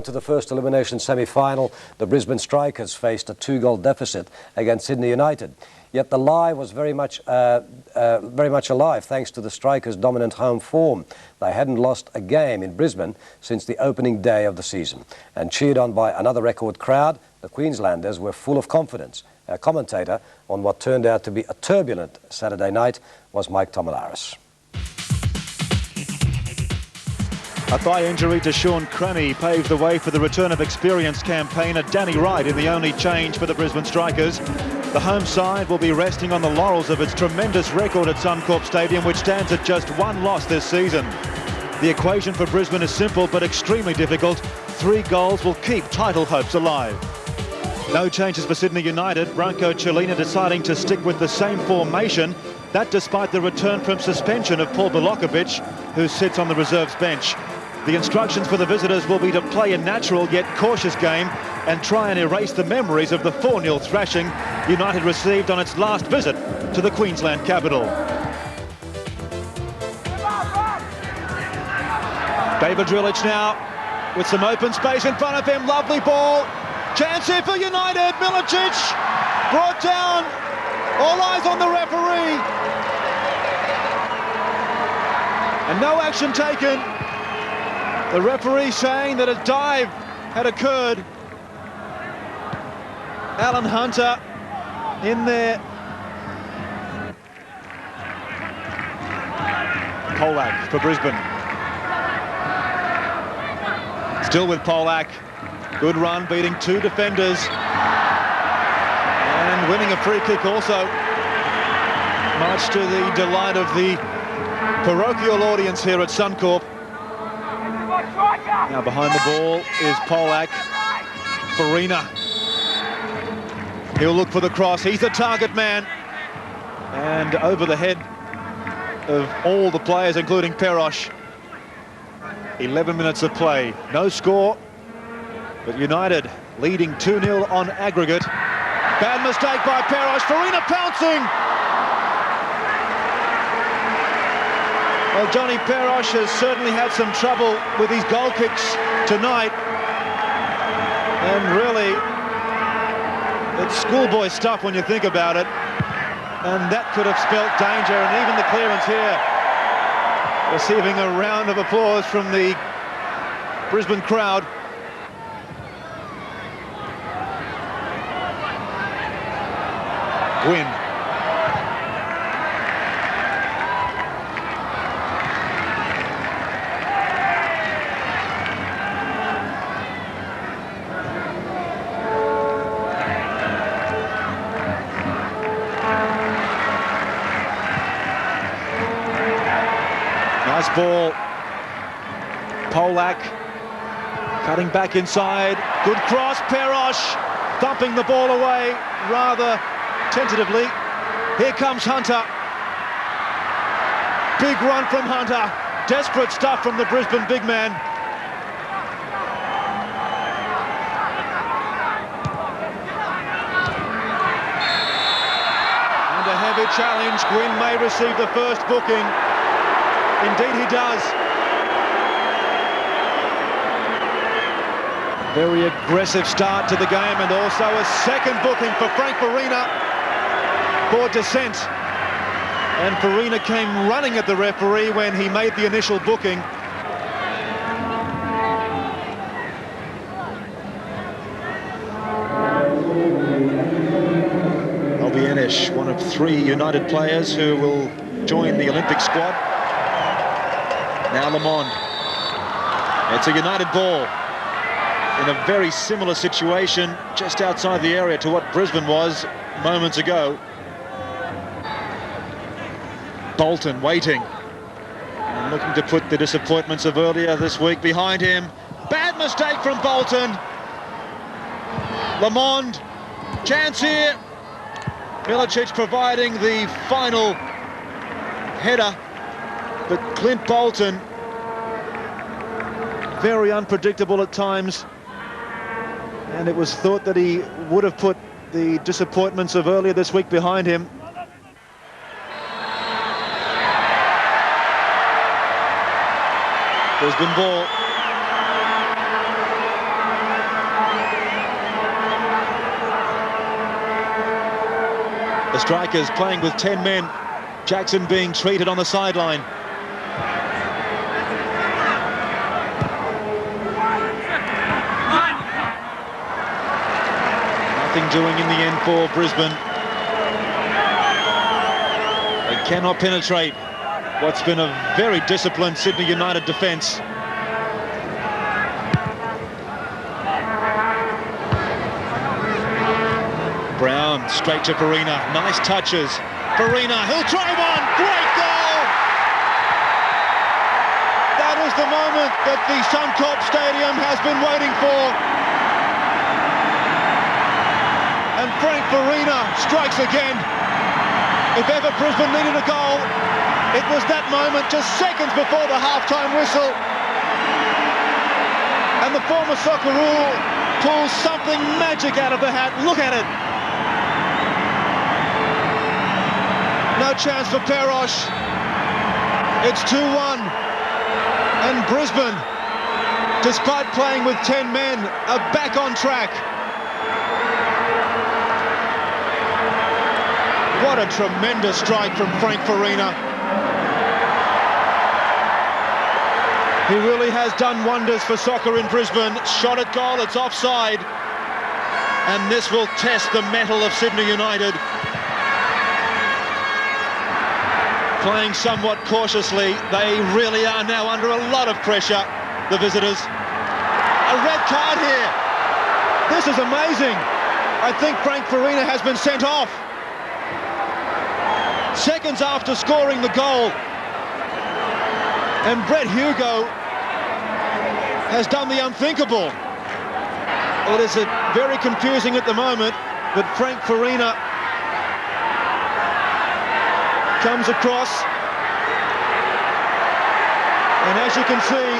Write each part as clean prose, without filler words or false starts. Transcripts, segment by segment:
to the first elimination semi-final, the Brisbane Strikers faced a 2-goal deficit against Sydney United. Yet the lie was very much alive thanks to the Strikers' dominant home form. They hadn't lost a game in Brisbane since the opening day of the season. And cheered on by another record crowd, the Queenslanders were full of confidence. Our commentator on what turned out to be a turbulent Saturday night was Mike Tomalaris. A thigh injury to Sean Cranney paved the way for the return of experienced campaigner Danny Wright in the only change for the Brisbane Strikers. The home side will be resting on the laurels of its tremendous record at Suncorp Stadium, which stands at just 1 loss this season. The equation for Brisbane is simple but extremely difficult. 3 goals will keep title hopes alive. No changes for Sydney United. Branko Chelina deciding to stick with the same formation. That despite the return from suspension of Paul Milicic, who sits on the reserves bench. The instructions for the visitors will be to play a natural yet cautious game and try and erase the memories of the 4-0 thrashing United received on its last visit to the Queensland capital. David Zdrilic now with some open space in front of him. Lovely ball. Chance here for United. Milicic brought down. All eyes on the referee. And no action taken. The referee saying that a dive had occurred. Alan Hunter in there. Polak for Brisbane. Still with Polak. Good run, beating 2 defenders. And winning a free kick also. Much to the delight of the parochial audience here at Suncorp. Now behind the ball is Polak. Farina. He'll look for the cross. He's the target man. And over the head of all the players, including Perosh. 11 minutes of play. No score. But United leading 2-0 on aggregate. Bad mistake by Perosh. Farina pouncing. Well, Johnny Perosh has certainly had some trouble with his goal kicks tonight. And really, it's schoolboy stuff when you think about it. And that could have spelt danger. And even the clearance here, receiving a round of applause from the Brisbane crowd. Gwynne. Nice ball. Polak cutting back inside. Good cross. Perosh thumping the ball away rather tentatively. Here comes Hunter. Big run from Hunter. Desperate stuff from the Brisbane big man. And a heavy challenge. Gwynne may receive the first booking. Indeed he does. Very aggressive start to the game, and also a second booking for Frank Farina for dissent. And Farina came running at the referee when he made the initial booking. Enes, one of 3 United players who will join the Olympic squad. Now Lamond. It's a United ball in a very similar situation just outside the area to what Brisbane was moments ago. Bolton waiting and looking to put the disappointments of earlier this week behind him. Bad mistake from Bolton. Lamond, chance here. Milicic providing the final header, but Clint Bolton, very unpredictable at times, and it was thought that he would have put the disappointments of earlier this week behind him. Brisbane ball. Strikers playing with 10 men. Jackson being treated on the sideline. Nothing doing in the end for Brisbane. They cannot penetrate what's been a very disciplined Sydney United defence. Brown straight to Farina. Nice touches. Farina, he'll drive on. Great goal! That is the moment that the Suncorp Stadium has been waiting for. And Frank Farina strikes again. If ever Brisbane needed a goal, it was that moment, just seconds before the half-time whistle. And the former Socceroo pulls something magic out of the hat. Look at it. No chance for Perosh. It's 2-1. And Brisbane, despite playing with 10 men, are back on track. What a tremendous strike from Frank Farina. He really has done wonders for soccer in Brisbane. Shot at goal, it's offside. And this will test the mettle of Sydney United. Playing somewhat cautiously, they really are now under a lot of pressure, the visitors. A red card here. This is amazing. I think Frank Farina has been sent off. Seconds after scoring the goal. And Brett Hugo has done the unthinkable. It is very confusing at the moment, but Frank Farina comes across, and as you can see,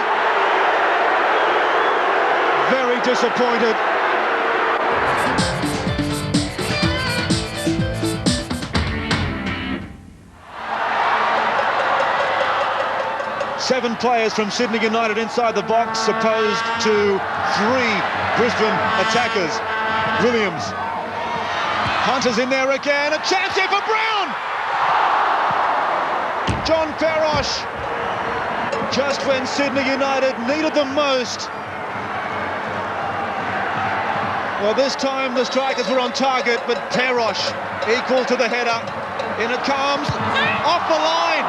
very disappointed. Seven players from Sydney United inside the box, opposed to 3 Brisbane attackers. Williams. Hunter's in there again, a chance here for Brown! John Perosh, just when Sydney United needed them most. Well, this time the Strikers were on target, but Perosh equal to the header. In it comes, off the line.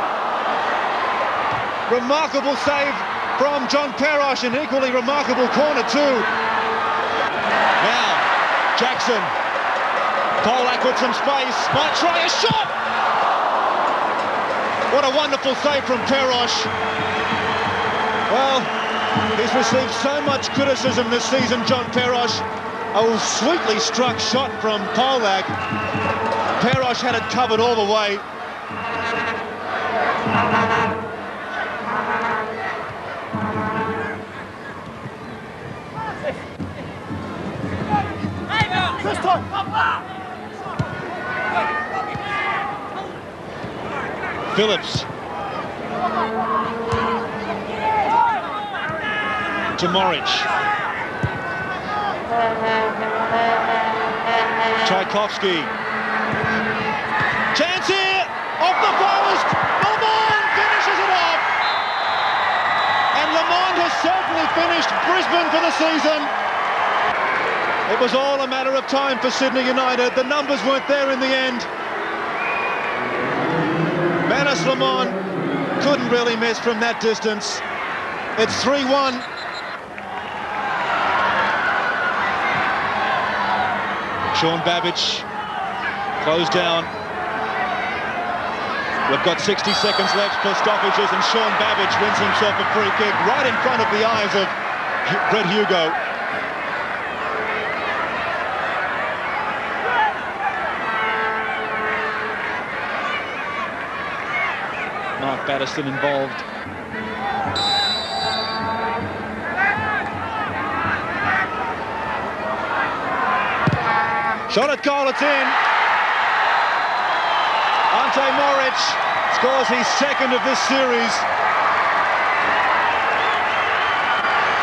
Remarkable save from John Perosh, an equally remarkable corner too. Now, Jackson. Polak with some space, might try a shot! What a wonderful save from Perosh. Well, he's received so much criticism this season, John Perosh. A sweetly struck shot from Polak. Perosh had it covered all the way. Phillips to Moric. Trajkovski. Chance here, off the post. Lamond finishes it off. And Lamond has certainly finished Brisbane for the season. It was all a matter of time for Sydney United. The numbers weren't there in the end. Lamond couldn't really miss from that distance. It's 3-1. Sean Babic closed down. We've got 60 seconds left for stoppages, and Sean Babic wins himself a free kick right in front of the eyes of Brett Hugo. Battistin involved. Shot at goal, it's in. Moric scores his second of this series.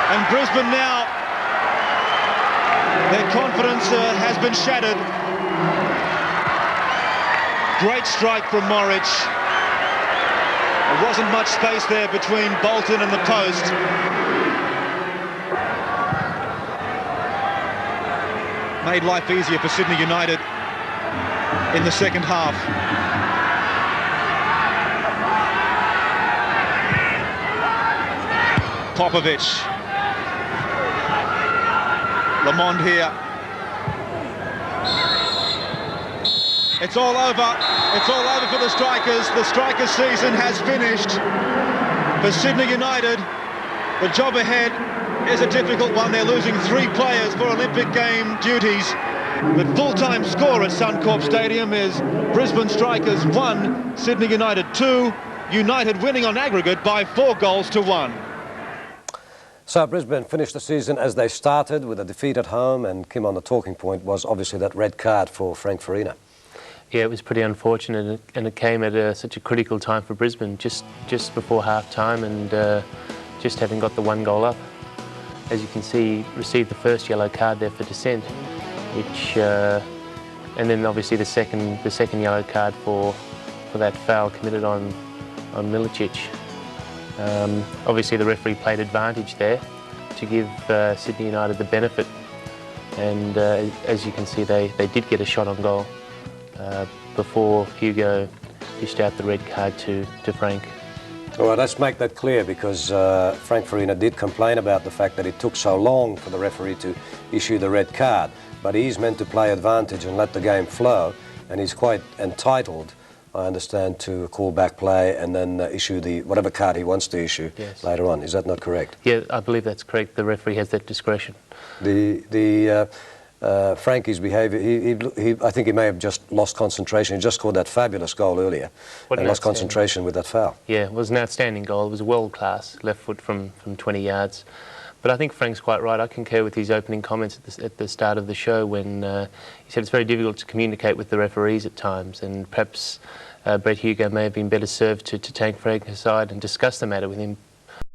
And Brisbane now, their confidence has been shattered. Great strike from Moric. There wasn't much space there between Bolton and the post. Made life easier for Sydney United in the second half. Popovic. Lamond here. It's all over. It's all over for the Strikers. The Strikers season has finished. For Sydney United, the job ahead is a difficult one. They're losing 3 players for Olympic game duties. The full-time score at Suncorp Stadium is Brisbane Strikers 1, Sydney United 2. United winning on aggregate by 4 goals to 1. So Brisbane finished the season as they started, with a defeat at home, and Kim, on the talking point was obviously that red card for Frank Farina. Yeah, it was pretty unfortunate, and it came at such a critical time for Brisbane, just before half-time, and just having got the 1 goal up. As you can see, received the first yellow card there for dissent, which, and then obviously the second yellow card for that foul committed on Milicic. Obviously the referee played advantage there to give Sydney United the benefit, and as you can see, they did get a shot on goal before Hugo dished out the red card to Frank. All right, let's make that clear, because Frank Farina did complain about the fact that it took so long for the referee to issue the red card, but he's meant to play advantage and let the game flow, and he's quite entitled, I understand, to call back play and then issue the whatever card he wants to issue later on. Is that not correct? Yeah, I believe that's correct. The referee has that discretion. Frankie's behaviour, I think he may have just lost concentration. He just scored that fabulous goal earlier and lost concentration with that foul. Yeah, it was an outstanding goal. It was a world-class left foot from 20 yards. But I think Frank's quite right. I concur with his opening comments at the start of the show, when he said it's very difficult to communicate with the referees at times, and perhaps Brett Hugo may have been better served to take Frank aside and discuss the matter with him